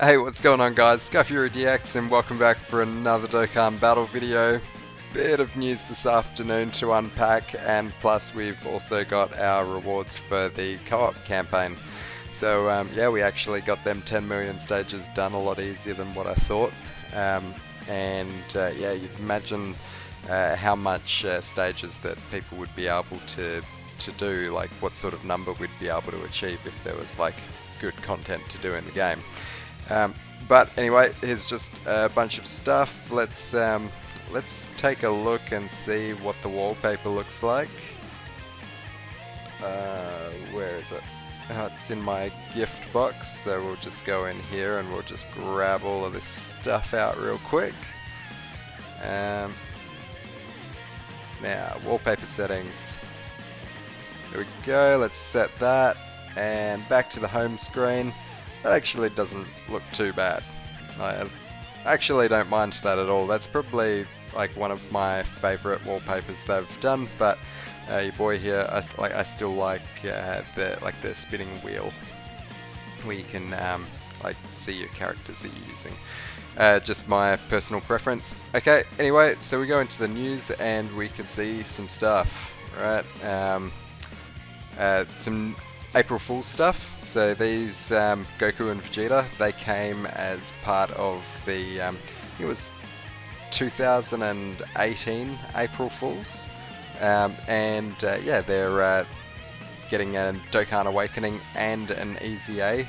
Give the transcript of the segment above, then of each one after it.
Hey, what's going on guys? SkyfuryDX and welcome back for another Dokkan battle video. Bit of news this afternoon to unpack, and plus we've also got our rewards for the co-op campaign. So yeah, we actually got them 10 million stages done a lot easier than what I thought. Yeah, you'd imagine how much stages that people would be able to do, like what sort of number we'd be able to achieve if there was like good content to do in the game. But anyway, here's just a bunch of stuff. Let's take a look and see what the wallpaper looks like. Where is it? It's in my gift box, so we'll just go in here and we'll just grab all of this stuff out real quick. Now, wallpaper settings. There we go, let's set that, and back to the home screen. That actually doesn't look too bad. I actually don't mind that at all. That's probably like one of my favorite wallpapers they've done, but your boy here, I still like the spinning wheel where you can like see your characters that you're using. Just my personal preference. Okay, anyway, so we go into the news and we can see some stuff, right? Some April Fool's stuff. So these Goku and Vegeta, they came as part of the I think it was 2018 April Fools, yeah, they're getting a Dokkan Awakening and an Easy A,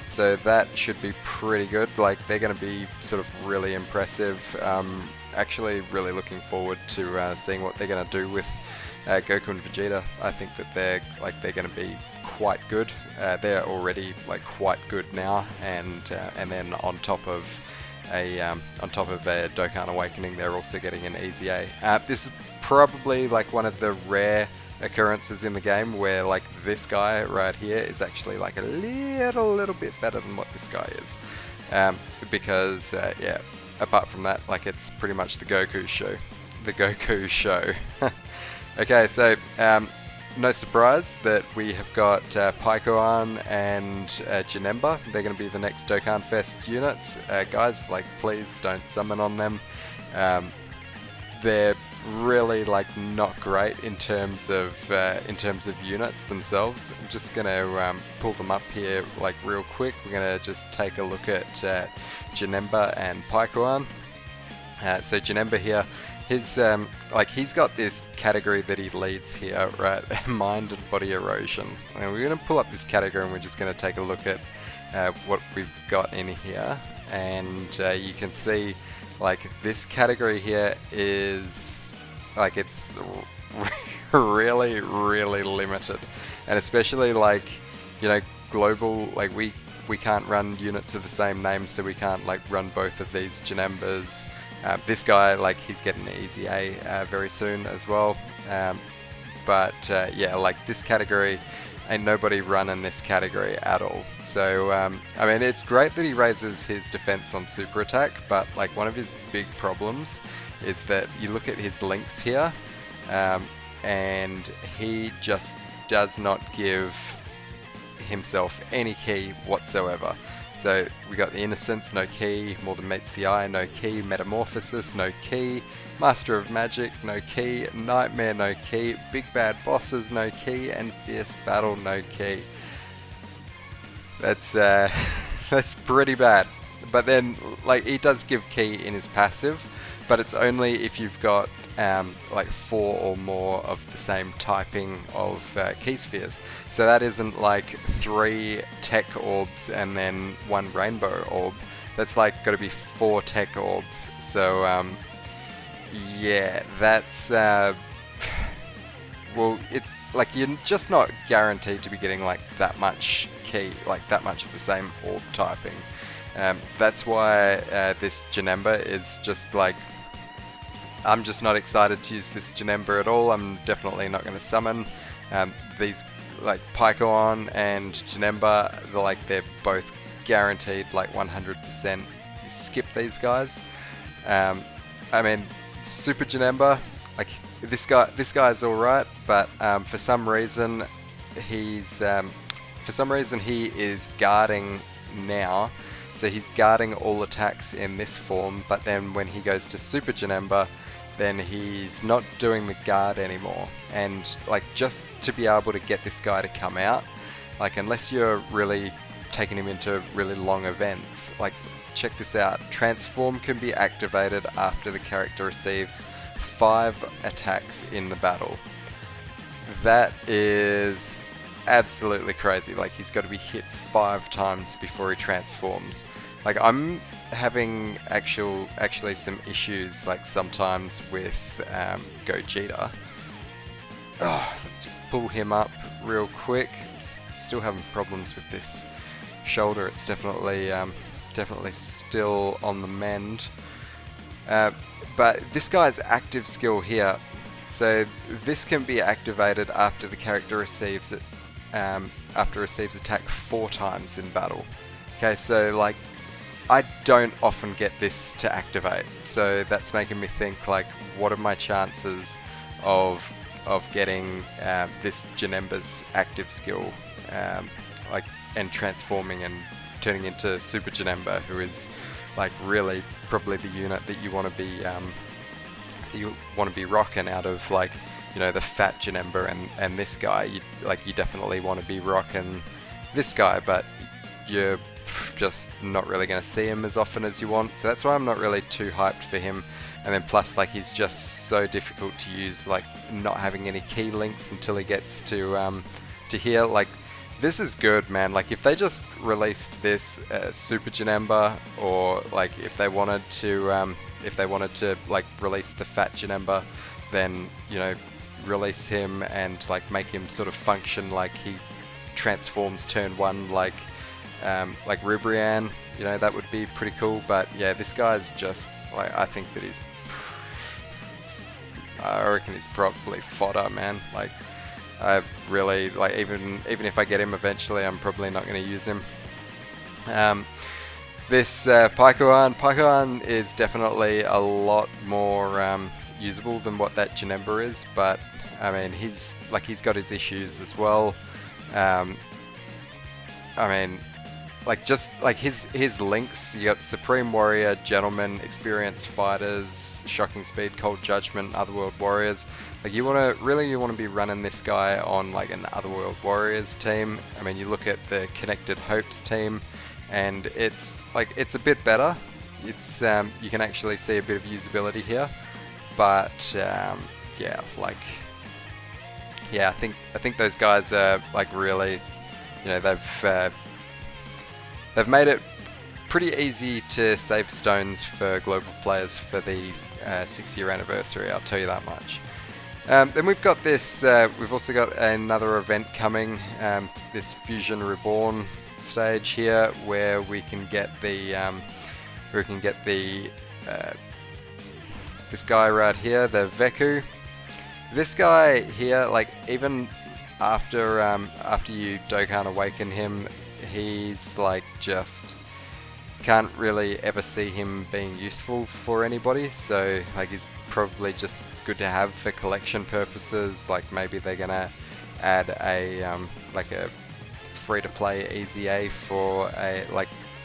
so that should be pretty good. Like, they're going to be sort of really impressive. Actually really looking forward to seeing what they're going to do with Goku and Vegeta. I think that they're going to be quite good. They're already like quite good now, and then on top of a Dokkan Awakening, they're also getting an Easy A. This is probably like one of the rare occurrences in the game where like this guy right here is actually like a little bit better than what this guy is, because yeah, apart from that, like, it's pretty much the Goku show. Okay, so no surprise that we have got Paikuan and Janemba. They're going to be the next Dokkan Fest units. Guys, like, please don't summon on them. They're really like not great in terms of units themselves. I'm just going to pull them up here like real quick. We're going to just take a look at Janemba and Paikuan. So Janemba here, he's got this category that he leads here, right? Mind and body erosion. And we're going to pull up this category and we're just going to take a look at what we've got in here, and you can see like this category here is like, it's really limited, and especially like, you know, global, like we can't run units of the same name, so we can't like run both of these Janembas. This guy, like, he's getting an Easy A very soon as well. Yeah, like, this category, ain't nobody running this category at all. So, I mean, it's great that he raises his defense on super attack, but like, one of his big problems is that you look at his links here, and he just does not give himself any key whatsoever. So we got the Innocence, no key. More Than Meets the Eye, no key. Metamorphosis, no key. Master of Magic, no key. Nightmare, no key. Big Bad Bosses, no key. And Fierce Battle, no key. That's that's pretty bad. But then, like, he does give key in his passive, but it's only if you've got like 4 or more of the same typing of key spheres. So that isn't like 3 tech orbs and then 1 rainbow orb. That's like got to be 4 tech orbs. So yeah, that's well, it's like, you're just not guaranteed to be getting like that much key, like that much of the same orb typing. That's why this Janemba is just like, I'm just not excited to use this Janemba at all. I'm definitely not going to summon these, like Paikuan and Janemba. They're both guaranteed like 100%. You skip these guys. I mean, Super Janemba, like, this guy's all right, but for some reason he is guarding now. So he's guarding all attacks in this form, but then when he goes to Super Janemba, then he's not doing the guard anymore. And like, just to be able to get this guy to come out, like, unless you're really taking him into really long events, like, check this out. Transform can be activated after the character receives 5 attacks in the battle. That is absolutely crazy. Like, he's got to be hit 5 times before he transforms. Like, I'm having actually some issues, like, sometimes with Gogeta. Oh, just pull him up real quick. Still having problems with this shoulder. It's definitely still on the mend. But this guy's active skill here, so this can be activated after the character receives it, receives attack 4 times in battle. Okay, so like, I don't often get this to activate, so that's making me think, like, what are my chances of getting this Janemba's active skill, like, and transforming and turning into Super Janemba, who is like really probably the unit that you want to be rocking out of, like, you know, the fat Janemba and this guy. You definitely want to be rocking this guy, but you're just not really going to see him as often as you want, so that's why I'm not really too hyped for him. And then plus, like, he's just so difficult to use, like, not having any key links until he gets to here. Like, this is good, man. Like, if they just released this Super Janemba, or like if they wanted to like release the fat Janemba, then, you know, release him and like make him sort of function like he transforms turn 1, like Rubrian. You know, that would be pretty cool. But yeah, this guy's just like, I reckon he's probably fodder, man. Like, I really, like, even if I get him eventually, I'm probably not going to use him. This Paikuan is definitely a lot more usable than what that Janemba is, but I mean, he's got his issues as well. I mean, like, just like his links, you got Supreme Warrior, Gentleman, Experienced Fighters, Shocking Speed, Cold Judgment, Otherworld Warriors. Like, you want to be running this guy on like an Otherworld Warriors team. I mean, you look at the Connected Hopes team, and it's a bit better. It's you can actually see a bit of usability here, but yeah, like, yeah, I think those guys are like really, you know, they've made it pretty easy to save stones for global players for the 6-year anniversary. I'll tell you that much. Then we've got this. We've also got another event coming. This Fusion Reborn stage here, where we can get the this guy right here, the Veku. This guy here, like, even after you Dokkan awaken him, he's like, just can't really ever see him being useful for anybody. So like, he's probably just good to have for collection purposes. Like, maybe they're gonna add a like a free-to-play EZA for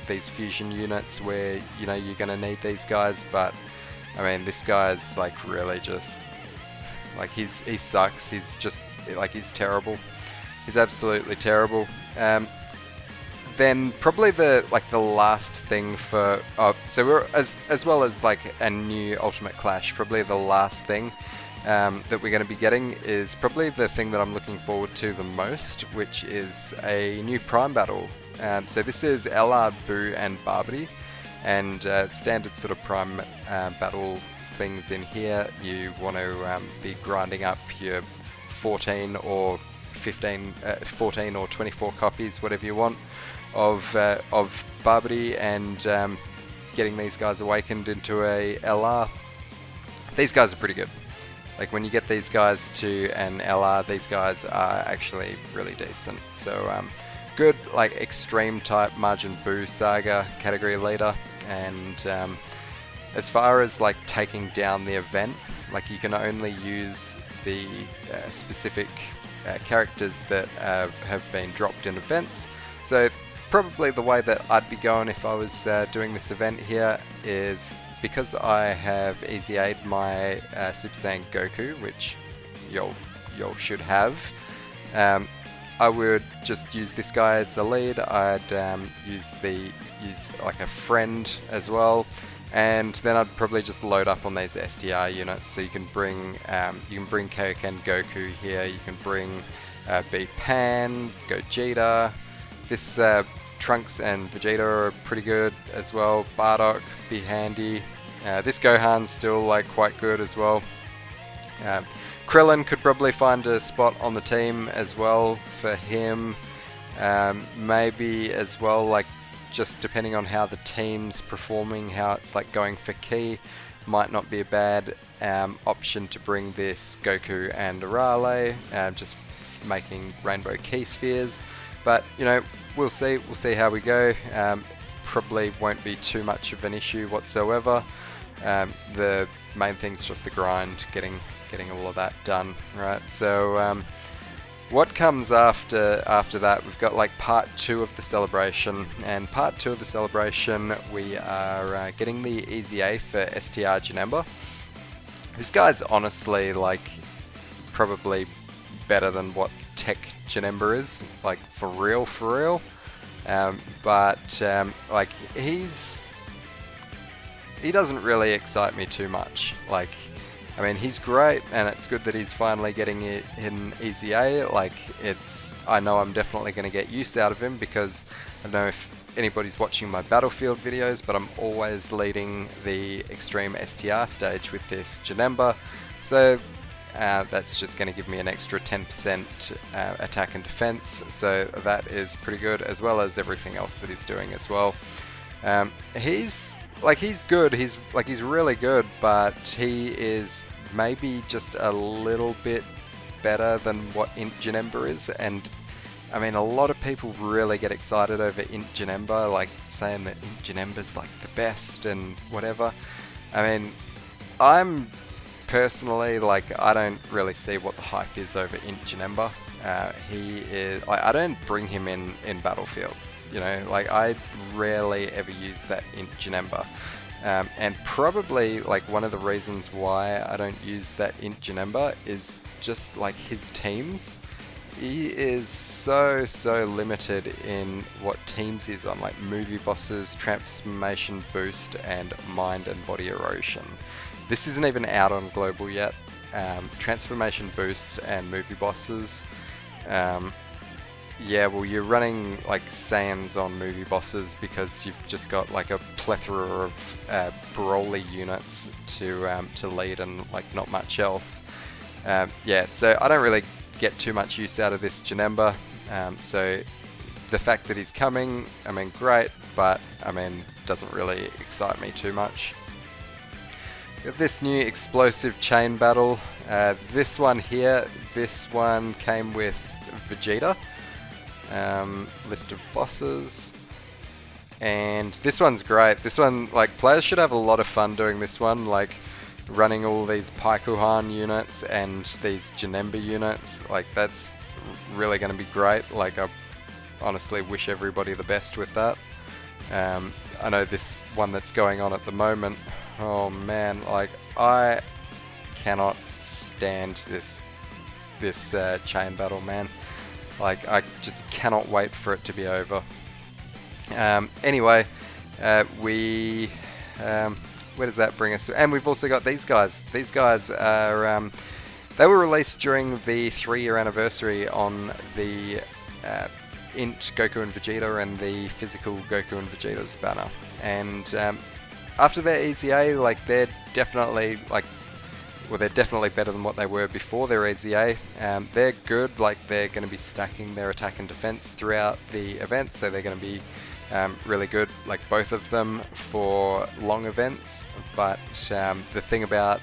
these fusion units where, you know, you're gonna need these guys. But I mean, this guy's like really just like, he sucks. He's just like, he's terrible. He's absolutely terrible. Then probably the last thing for so we're as well as like a new Ultimate Clash, probably the last thing that we're going to be getting is probably the thing that I'm looking forward to the most, which is a new Prime battle. So this is LR, Boo and Barbary, and standard sort of Prime battle things in here. You want to be grinding up your 14 or 24 copies, whatever you want, of Barbary, and getting these guys awakened into a LR. These guys are pretty good. Like, when you get these guys to an LR, these guys are actually really decent. So good, like, extreme type Majin Buu Saga category leader. And as far as like taking down the event, like, you can only use the specific characters that have been dropped in events. So probably the way that I'd be going if I was doing this event here is because I have Easy Aid my Super Saiyan Goku, which y'all should have. I would just use this guy as the lead. I'd use like a friend as well, and then I'd probably just load up on these STR units. So you can bring Kaioken Goku here. You can bring B Pan, Gogeta. This Trunks and Vegeta are pretty good as well. Bardock, be handy. This Gohan's still like quite good as well. Krillin could probably find a spot on the team as well for him. Maybe as well, like just depending on how the team's performing, how it's like going for Ki, might not be a bad option to bring this Goku and Arale, just making rainbow Ki spheres. But you know, we'll see how we go. Probably won't be too much of an issue whatsoever. The main thing's just the grind, getting all of that done, right? So what comes after that, we've got like part 2 of the celebration, and part 2 of the celebration we are getting the Easy A for STR Janemba. This guy's honestly like probably better than what Tech Janemba is, like for real. But like he doesn't really excite me too much. Like, I mean, he's great, and it's good that he's finally getting it in Easy A. Like, I know I'm definitely going to get use out of him, because I don't know if anybody's watching my Battlefield videos, but I'm always leading the Extreme STR stage with this Janemba. So that's just going to give me an extra 10% attack and defense. So that is pretty good, as well as everything else that he's doing as well. He's good, he's really good, but he is maybe just a little bit better than what Int Janemba is. And I mean, a lot of people really get excited over Int Janemba, like saying that Int Janemba's like the best and whatever. I mean, I'm personally, like, I don't really see what the hype is over Int Janemba. He is, like, I don't bring him in Battlefield. You know, like, I rarely ever use that Int Janemba. And probably, like, one of the reasons why I don't use that Int Janemba is just, like, his teams. He is so limited in what teams he's on, like movie bosses, transformation boost, and mind and body erosion. This isn't even out on global yet. Transformation boost and movie bosses. Yeah, well, you're running like Saiyans on movie bosses because you've just got like a plethora of Broly units to lead and like not much else. Yeah, so I don't really get too much use out of this Janemba. So the fact that he's coming, I mean, great, but I mean, doesn't really excite me too much. We have this new explosive chain battle. This one here, this one came with Vegeta. List of bosses, and this one's great. This one, like, players should have a lot of fun doing this one, like running all these Paikuan units and these Janemba units. Like, that's really going to be great. Like, I honestly wish everybody the best with that. I know this one that's going on at the moment, oh man, like, I cannot stand this chain battle, man. Like, I just cannot wait for it to be over. Anyway, where does that bring us to? And we've also got these guys. These guys are, they were released during the 3-year anniversary on the Int Goku and Vegeta and the physical Goku and Vegeta's banner. And after their EZA, like, they're definitely, like, well, they're definitely better than what they were before their EZA. They're good, like, they're going to be stacking their attack and defense throughout the event, so they're going to be really good, like both of them, for long events. But the thing about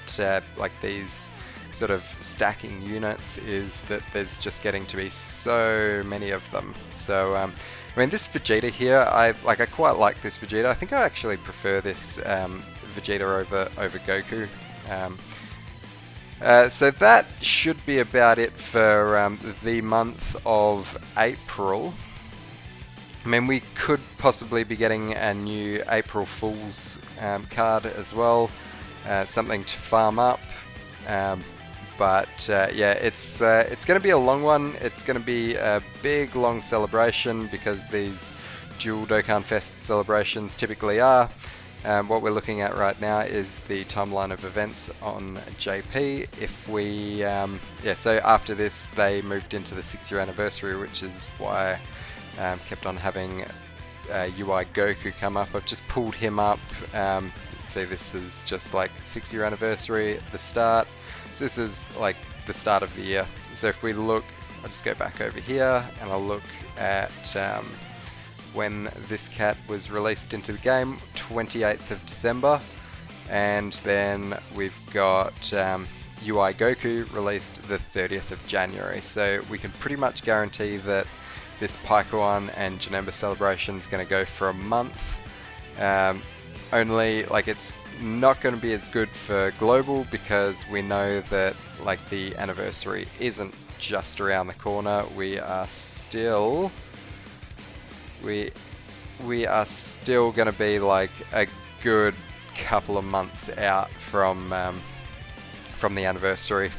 like these sort of stacking units is that there's just getting to be so many of them. So I mean, this Vegeta here, I quite like this Vegeta. I think I actually prefer this Vegeta over Goku. So that should be about it for the month of April. I mean, we could possibly be getting a new April Fool's card as well, something to farm up. But yeah, it's going to be a long one. It's going to be a big, long celebration because these dual Dokkan Fest celebrations typically are. What we're looking at right now is the timeline of events on JP. If we, yeah, so after this they moved into the 6-year anniversary, which is why kept on having UI Goku come up. I've just pulled him up. See, this is just like 6-year anniversary at the start. So this is like the start of the year. So if we look, I'll just go back over here and I'll look at when this cat was released into the game, 28th of December. And then we've got UI Goku released the 30th of January. So we can pretty much guarantee that this Paikuan and Janemba celebration is going to go for a month. Only, like, it's not going to be as good for global because we know that, like, the anniversary isn't just around the corner. We are still going to be like a good couple of months out from the anniversary.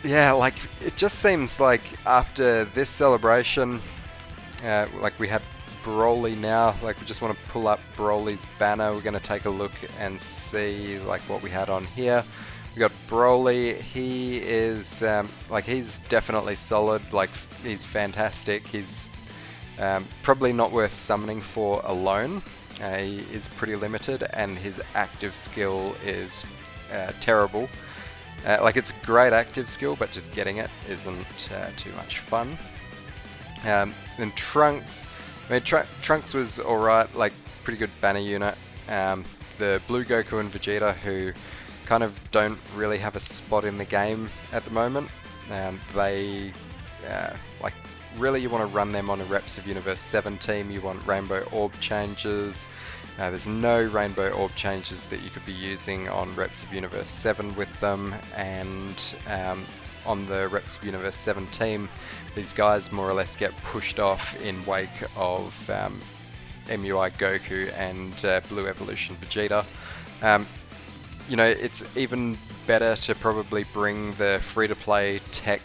Yeah, like, it just seems like after this celebration, like, we have Broly now. Like, we just want to pull up Broly's banner. We're going to take a look and see, like, what we had on here. We got Broly. He is like, he's definitely solid. Like, he's fantastic. He's probably not worth summoning for alone. He is pretty limited, and his active skill is terrible. Like, it's a great active skill, but just getting it isn't too much fun. Then Trunks. I mean, Trunks was alright, like, pretty good banner unit. The Blue Goku and Vegeta, who kind of don't really have a spot in the game at the moment. They, like, really you want to run them on a Reps of Universe 7 team. You want Rainbow Orb changes. There's no Rainbow Orb changes that you could be using on Reps of Universe 7 with them, and on the Reps of Universe 7 team, these guys more or less get pushed off in wake of MUI Goku and Blue Evolution Vegeta. You know, it's even better to probably bring the free-to-play tech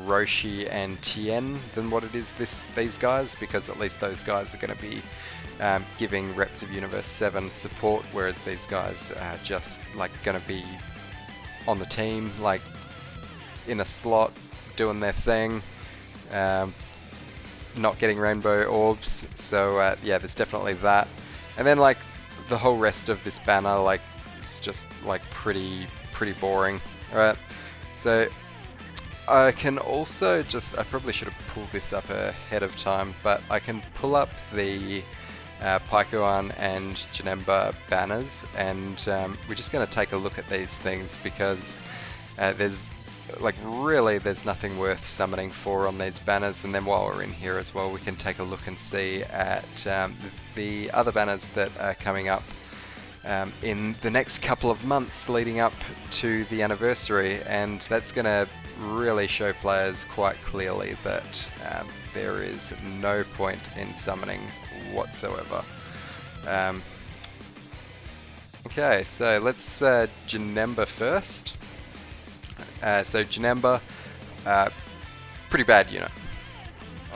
Roshi and Tien than what it is these guys, because at least those guys are going to be giving Reps of Universe 7 support, whereas these guys are just, like, going to be on the team, like, in a slot, doing their thing, not getting Rainbow Orbs. So yeah, there's definitely that. And then, like, the whole rest of this banner, like, it's just, like, pretty boring. Alright, so I can also just, I probably should have pulled this up ahead of time, but I can pull up the Paikuan and Janemba banners, and we're just going to take a look at these things because there's, like, really there's nothing worth summoning for on these banners. And then while we're in here as well, we can take a look and see at the other banners that are coming up in the next couple of months leading up to the anniversary, and that's going to really show players quite clearly that there is no point in summoning whatsoever. Okay, so let's Janemba first. So Janemba, pretty bad unit.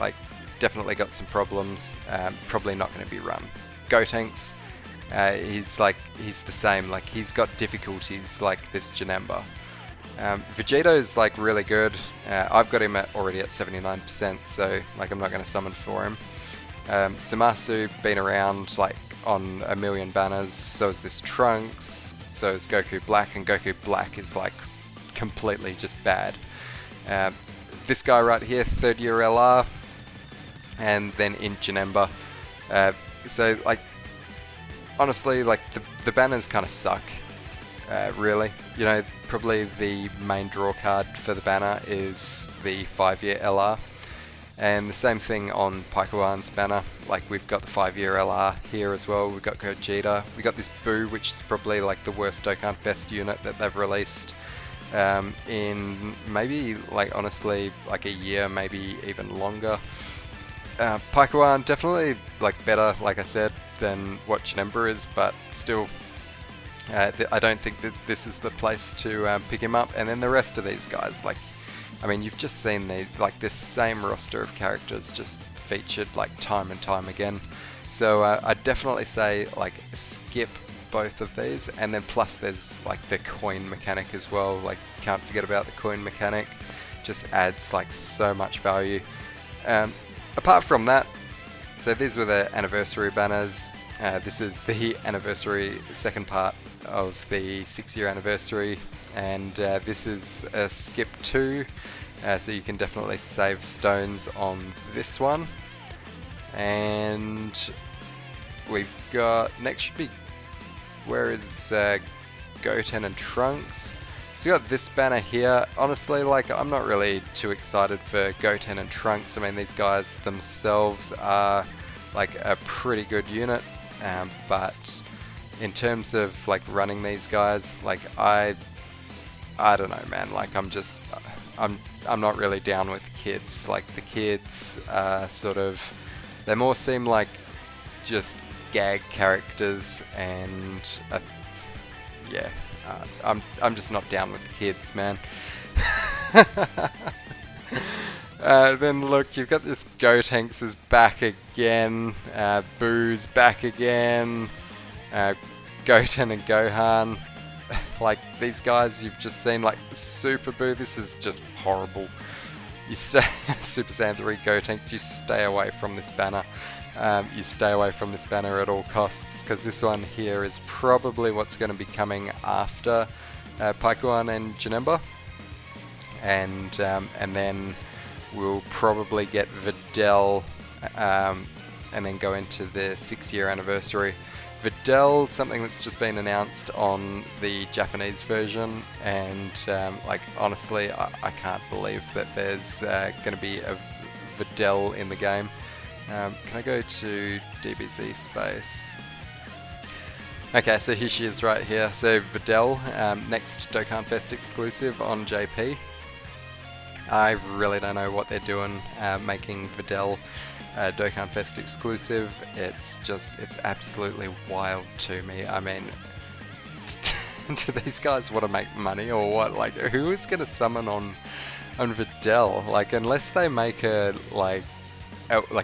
Like, definitely got some problems. Probably not going to be run. Gotenks, he's the same. Like, he's got difficulties like this Janemba. Vegeto's, like, really good. I've got him already at 79%, so, like, I'm not going to summon for him. Zamasu been around, like, on a million banners. So is this Trunks. So is Goku Black, and Goku Black is, like, completely just bad. This guy right here, 3rd year LR, and then in Janemba. So, like, honestly, like, the banners kind of suck, really. You know, probably the main draw card for the banner is the 5-year LR. And the same thing on Paikuan's banner. Like, we've got the 5-year LR here as well. We've got Gogeta. We got this Boo, which is probably, like, the worst Dokkan Fest unit that they've released in maybe, like, honestly, like a year, maybe even longer. Paikuan definitely like better, like I said, than what Janemba is, but still, I don't think that this is the place to pick him up. And then the rest of these guys, like, I mean, you've just seen this same roster of characters just featured like time and time again. So I'd definitely say like skip both of these, and then plus there's like the coin mechanic as well. Like, can't forget about the coin mechanic. Just adds like so much value. Apart from that, so these were the anniversary banners. This is the anniversary, second part of the 6-year anniversary, and this is a skip 2, so you can definitely save stones on this one. And we've got, next should be, where is Goten and Trunks? So you got this banner here. Honestly, like, I'm not really too excited for Goten and Trunks. I mean, these guys themselves are like a pretty good unit, but in terms of like running these guys, like I don't know, man. Like, I'm not really down with kids. Like, the kids sort of, they more seem like just gag characters, and yeah. I'm just not down with the kids, man. Then look, you've got this Gotenks is back again, Boo's back again, Goten and Gohan. Like, these guys you've just seen, like Super Boo, this is just horrible. You stay, Super Saiyan 3 Gotenks, you stay away from this banner. You stay away from this banner at all costs, because this one here is probably what's going to be coming after Paikuan and Janemba, and then we'll probably get Videl, and then go into the 6-year anniversary. Videl, something that's just been announced on the Japanese version, and like, honestly, I can't believe that there's going to be a Videl in the game. Can I go to DBZ space? Okay, so here she is right here. So Videl, next Dokkan Fest exclusive on JP. I really don't know what they're doing making Videl Dokkan Fest exclusive. It's absolutely wild to me. I mean, do these guys want to make money or what? Like, who is going to summon on Videl? Like, unless they make a like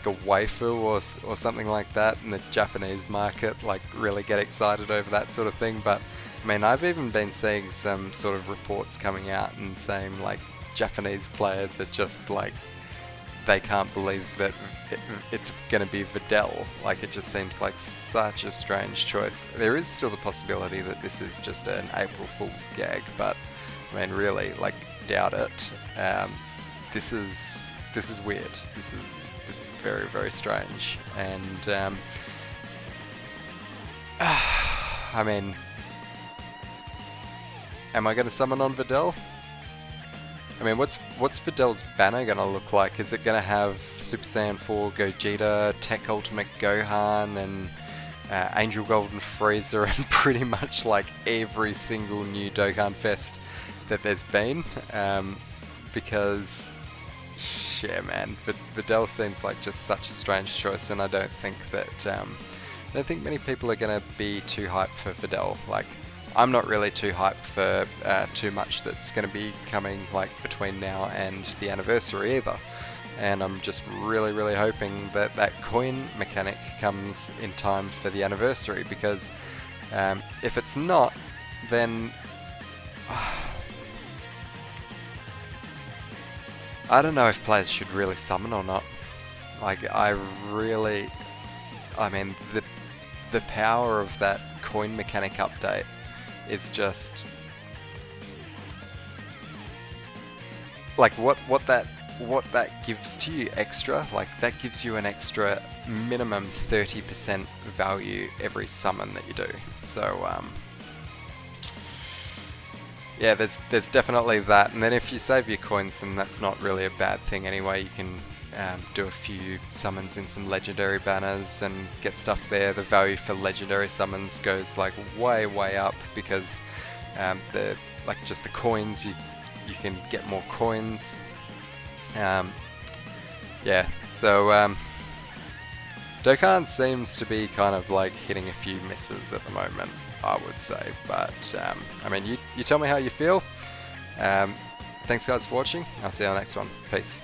a waifu or something like that in the Japanese market, like, really get excited over that sort of thing. But I mean, I've even been seeing some sort of reports coming out and saying like Japanese players are just like, they can't believe that it's going to be Videl. Like, it just seems like such a strange choice. There is still the possibility that this is just an April Fool's gag, but I mean, really, like, doubt it. This is weird. This is very, very strange. And I mean, am I going to summon on Videl? I mean, what's Videl's banner going to look like? Is it going to have Super Saiyan 4 Gogeta, Tech Ultimate Gohan, and Angel Golden Frieza, and pretty much like every single new Dokkan Fest that there's been? Because, yeah, man, Videl seems like just such a strange choice, and I don't think many people are going to be too hyped for Videl. Like, I'm not really too hyped for too much that's going to be coming like between now and the anniversary either. And I'm just really, really hoping that that coin mechanic comes in time for the anniversary, because if it's not, then I don't know if players should really summon or not. Like, I mean, the power of that coin mechanic update is just like what that gives to you extra. Like, that gives you an extra minimum 30% value every summon that you do. So yeah, there's definitely that. And then if you save your coins, then that's not really a bad thing anyway. You can do a few summons in some legendary banners and get stuff there. The value for legendary summons goes like way up, because just the coins, you can get more coins. Yeah, so Dokkan seems to be kind of like hitting a few misses at the moment, I would say. But, I mean, you tell me how you feel. Thanks guys for watching. I'll see you on the next one. Peace.